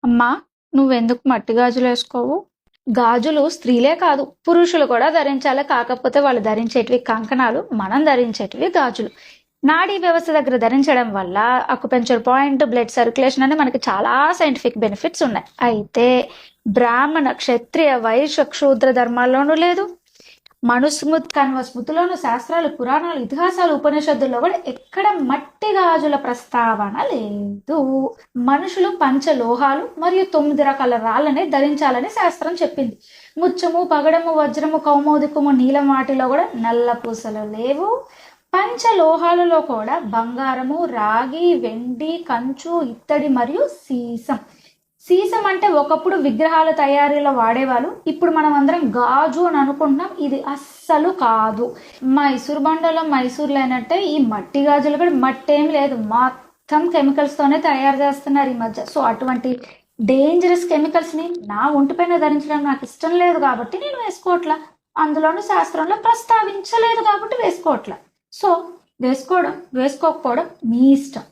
అమ్మా, నువ్వెందుకు మట్టి గాజులు వేసుకోవు? గాజులు స్త్రీలే కాదు, పురుషులు కూడా ధరించాలి. కాకపోతే వాళ్ళు ధరించేటివి కంకణాలు, మనం ధరించేటివి గాజులు. నాడీ వ్యవస్థ దగ్గర ధరించడం వల్ల అకుపెంచర్ పాయింట్, బ్లడ్ సర్క్యులేషన్ అని మనకి చాలా సైంటిఫిక్ బెనిఫిట్స్ ఉన్నాయి. అయితే బ్రాహ్మణ, క్షత్రియ, వైశ్య, శూద్ర ధర్మాల్లోనూ లేదు. మనుస్మృతి, కన్వ స్మృతిలోను, శాస్త్రాలు, పురాణాలు, ఇతిహాసాలు, ఉపనిషత్తుల్లో కూడా ఎక్కడ మట్టి గాజుల ప్రస్తావన లేదు. మనుషులు పంచలోహాలు మరియు 9 రకాల రాళ్ళనే ధరించాలని శాస్త్రం చెప్పింది. ముత్యము, పగడము, వజ్రము, కౌమోదికము, నీలం వాటిలో కూడా నల్ల పూసలు లేవు. పంచలోహాలలో కూడా బంగారము, రాగి, వెండి, కంచు, ఇత్తడి మరియు సీసం. సీసం అంటే ఒకప్పుడు విగ్రహాల తయారీలో వాడేవాళ్ళు. ఇప్పుడు మనం అందరం గాజు అని అనుకుంటున్నాం. ఇది అస్సలు కాదు. మైసూర్ బండలో మైసూర్ లేనట్టే ఈ మట్టి గాజులు కూడా మట్టి ఏమి లేదు, మొత్తం కెమికల్స్ తోనే తయారు చేస్తున్నారు ఈ మధ్య. సో అటువంటి డేంజరస్ కెమికల్స్ ని నా ఒంటిపైన ధరించడం నాకు ఇష్టం లేదు కాబట్టి నేను వేసుకోవట్లా. అందులోనూ శాస్త్రంలో ప్రస్తావించలేదు కాబట్టి వేసుకోవట్లా. సో వేసుకోవడం వేసుకోకపోవడం మీ ఇష్టం.